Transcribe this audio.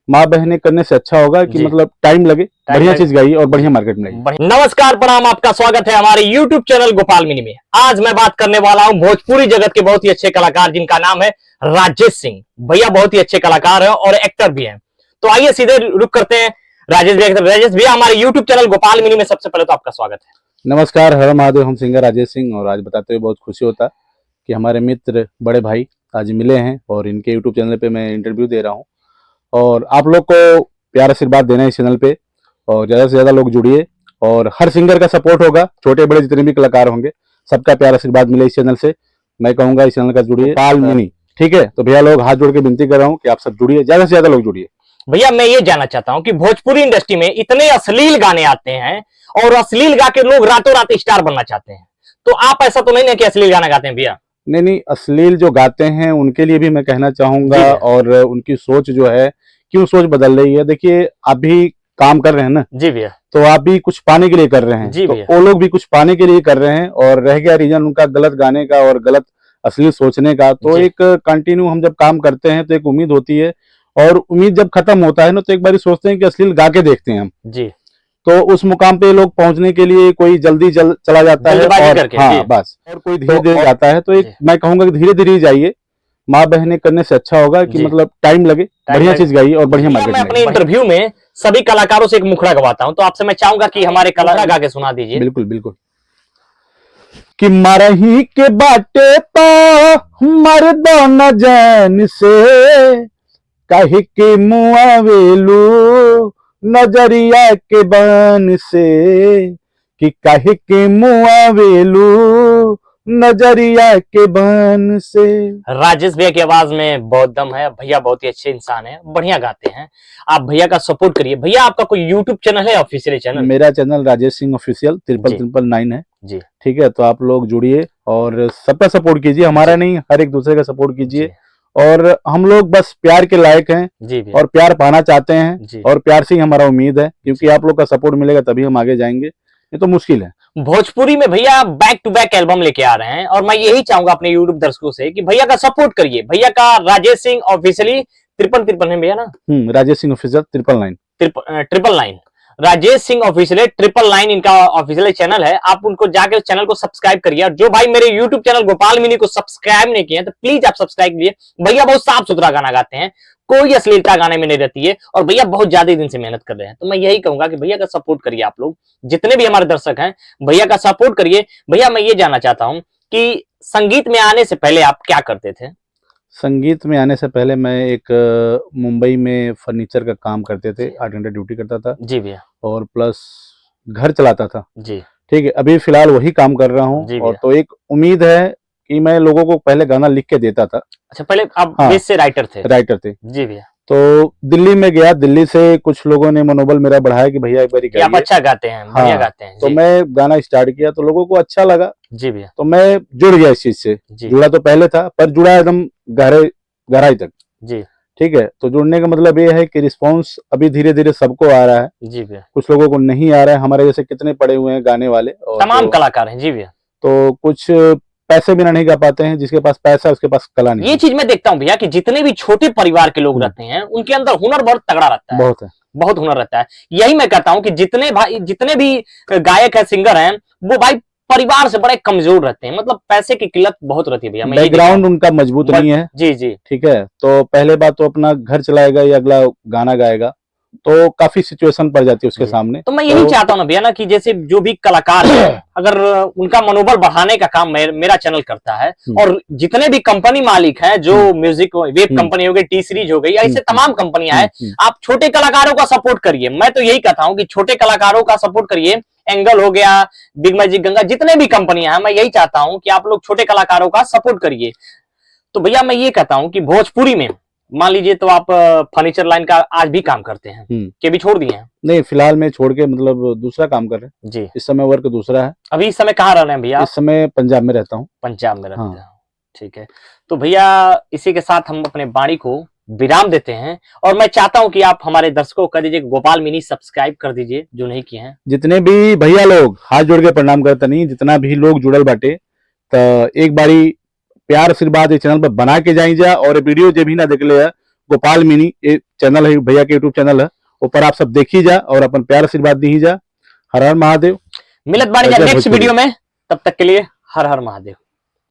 माँ बहने करने से अच्छा होगा कि मतलब टाइम लगे, बढ़िया चीज गाइए और बढ़िया मार्केट में लगे। नमस्कार, प्रणाम, आपका स्वागत है हमारे YouTube चैनल गोपाल मिनी में। आज मैं बात करने वाला हूं भोजपुरी जगत के बहुत ही अच्छे कलाकार जिनका नाम है राजेश सिंह। भैया बहुत ही अच्छे कलाकार हैं और एक्टर भी हैं। तो आइए सीधे रुक करते हैं राजेश भैया। राजेश भैया, हमारे YouTube चैनल गोपाल मिनी में सबसे पहले तो आपका स्वागत है। नमस्कार, हर महादेव। हम सिंगर राजेश सिंह, और आज बताते हुए बहुत खुशी होता कि हमारे मित्र बड़े भाई आज मिले हैं और इनके यूट्यूब चैनल पे मैं इंटरव्यू दे रहा हूँ। और आप लोग को प्यार आशीर्वाद देना है इस चैनल पे, और ज़्यादा से ज़्यादा लोग जुड़िए और हर सिंगर का सपोर्ट होगा, छोटे बड़े जितने भी कलाकार होंगे सबका प्यार आशीर्वाद मिले इस चैनल से। मैं कहूँगा इस चैनल का जुड़िए, गोपाल मिनी, ठीक है। तो भैया लोग हाथ जोड़ के विनती कर रहा हूँ कि आप सब जुड़िए, ज़्यादा से ज़्यादा लोग जुड़िए। भैया मैं ये जानना चाहता हूँ कि भोजपुरी इंडस्ट्री में इतने अश्लील गाने आते हैं और अश्लील गा के लोग रातों रात स्टार बनना चाहते हैं, तो आप ऐसा तो नहीं है कि अश्लील गाना गाते हैं भैया? नहीं, अश्लील जो गाते हैं उनके लिए भी मैं कहना चाहूंगा, और उनकी सोच जो है क्यों सोच बदल रही है। देखिए, आप भी काम कर रहे हैं ना जी भैया, तो आप भी कुछ पाने के लिए कर रहे हैं, जी तो भैया। वो लोग भी कुछ पाने के लिए कर रहे हैं, और रह गया रीजन उनका गलत गाने का और गलत अश्लील सोचने का। तो एक कंटिन्यू हम जब काम करते हैं तो एक उम्मीद होती है, और उम्मीद जब खत्म होता है ना तो एक बार सोचते हैं कि अश्लील गा के देखते हैं हम जी। तो उस मुकाम पे लोग पहुंचने के लिए कोई जल्दी चला जाता है, और हाँ बस, और कोई धीरे धीरे जाता है। तो एक मैं कहूंगा कि धीरे धीरे जाइए, माँ बहने करने से अच्छा होगा कि मतलब टाइम लगे, बढ़िया चीज गाइए और बढ़िया मार्केट में। मैं अपने इंटरव्यू में सभी कलाकारों से एक मुखड़ा गवाता हूं, तो आपसे मैं चाहूंगा कि हमारे कलाकार गा के सुना दीजिए। बिल्कुल बिल्कुल। कि मरही के बाटे तो मर दो न जान से, कहे के मुआवेलू नजरिया के बान से, कि कहे के मुआवेलू नजरिया के बान से। राजेश भैया की आवाज में बहुत दम है। भैया बहुत ही अच्छे इंसान है, बढ़िया गाते हैं। आप भैया का सपोर्ट करिए। भैया आपका कोई यूट्यूब चैनल है, ऑफिशियल चैनल? मेरा चैनल राजेश सिंह ऑफिशियल 999 है जी, ठीक है। तो आप लोग जुड़िए और सबका सपोर्ट कीजिए, हमारा नहीं हर एक दूसरे का सपोर्ट कीजिए। और हम लोग बस प्यार के लायक हैं जी और प्यार पाना चाहते हैं, और प्यार से ही हमारा उम्मीद है, क्योंकि आप लोग का सपोर्ट मिलेगा तभी हम आगे जाएंगे, ये तो मुश्किल है। भोजपुरी में भैया बैक टू बैक एल्बम लेके आ रहे हैं, और मैं यही चाहूंगा अपने यूट्यूब दर्शकों से कि भैया का सपोर्ट करिए। भैया का राजेश सिंह ऑफिशियली 53 है भैया ना? राजेश सिंह ऑफिशियल 999 राजेश सिंह ऑफिशियल 999 इनका ऑफिशियल चैनल है। आप उनको जाके उस चैनल को सब्सक्राइब करिए। और जो भाई मेरे यूट्यूब चैनल गोपाल मिनी को सब्सक्राइब नहीं किए हैं तो प्लीज आप सब्सक्राइब कीजिए। भैया बहुत साफ सुथरा गाना गाते हैं, कोई अश्लीलता गाने में नहीं रहती है, और भैया बहुत ज्यादा दिन से मेहनत कर रहे हैं। तो मैं यही कहूंगा कि भैया का सपोर्ट करिए। आप लोग जितने भी हमारे दर्शक हैं, भैया का सपोर्ट करिए। भैया मैं ये जानना चाहता हूं कि संगीत में आने से पहले आप क्या करते थे? संगीत में आने से पहले मैं एक मुंबई में फर्नीचर का काम करते थे, 8 घंटे ड्यूटी करता था जी भैया, और प्लस घर चलाता था जी, ठीक है। अभी फिलहाल वही काम कर रहा हूँ, और तो एक उम्मीद है कि मैं लोगों को पहले गाना लिख के देता था। अच्छा, पहले आप बेस से राइटर थे? जी भैया। तो दिल्ली में गया, दिल्ली से कुछ लोगों ने मनोबल मेरा बढ़ाया कि भैया एक बार आप अच्छा गाते हैं, बढ़िया गाते हैं। तो मैं गाना स्टार्ट किया तो लोगों को अच्छा लगा जी भैया, तो मैं जुड़ गया इस चीज से। जुड़ा तो पहले था, पर जुड़ा एकदम गहराई तक जी, ठीक है। तो जुड़ने का मतलब ये है कि रिस्पांस अभी धीरे धीरे सबको आ रहा है जी भैया, कुछ लोगों को नहीं आ रहा है। हमारे जैसे कितने पड़े हुए हैं गाने वाले, और तमाम कलाकार हैं जी भैया। तो कुछ पैसे बिना नहीं गा पाते हैं, जिसके पास पैसा उसके पास कला नहीं। ये चीज मैं देखता हूँ भैया कि जितने भी छोटे परिवार के लोग रहते हैं उनके अंदर हुनर बहुत तगड़ा रहता है, बहुत हुनर रहता है। यही मैं कहता हूँ कि जितने भी गायक है, सिंगर हैं, वो भाई परिवार से बड़े कमजोर रहते हैं, मतलब पैसे की किल्लत बहुत रहती है भैया। बैकग्राउंड उनका मजबूत नहीं है जी जी, ठीक है। तो पहले बात तो अपना घर चलाएगा या अगला गाना गाएगा तो काफी सिचुएशन पड़ जाती है उसके सामने। तो मैं यही चाहता हूँ ना भैया ना कि जैसे जो भी कलाकार है अगर उनका मनोबल बढ़ाने का काम मेरा चैनल करता है, और जितने भी कंपनी मालिक हैं, जो म्यूजिक वेब कंपनी हो गई, टी सीरीज हो गई, ऐसे तमाम कंपनियां हैं, आप छोटे कलाकारों का सपोर्ट करिए। मैं तो यही कहता हूँ कि छोटे कलाकारों का सपोर्ट करिए। एंगल हो गया, बिग मैजिक गंगा, जितने भी कंपनियां हैं, मैं यही चाहता हूं कि आप लोग छोटे कलाकारों का सपोर्ट करिए। तो भैया मैं ये कहता हूं कि भोजपुरी में मान लीजिए तो आप फर्नीचर लाइन का आज भी काम करते हैं कि भी छोड़ दिए हैं? नहीं, फिलहाल मैं छोड़ के मतलब दूसरा काम कर रहे हैं जी। इस समय वर्क दूसरा है। अभी इस समय कहाँ रह रहे हैं भैया? इस समय पंजाब में रहता हूँ। पंजाब में रहते हैं, ठीक है। तो भैया इसी के साथ हम अपने वाणी को विराम देते हैं, और मैं चाहता हूं कि आप हमारे दर्शकों को कह दीजिए गोपाल मिनी सब्सक्राइब कर दीजिए जो नहीं किए हैं। जितने भी भैया लोग हाथ जोड़ के प्रणाम करते नहीं, जितना भी लोग जुड़ल बाटे, तो एक बारी प्यार आशीर्वाद चैनल पर बना के जाई जा, और वीडियो जो भी ना देख ले गोपाल मिनी ये चैनल है, भैया के यूट्यूब चैनल है, ऊपर आप सब देखी जा और अपन प्यार आशीर्वाद दी जा। हर हर महादेव। मिलत बानी जय नेक्स्ट भोजपुरी। वीडियो में, तब तक के लिए हर हर महादेव।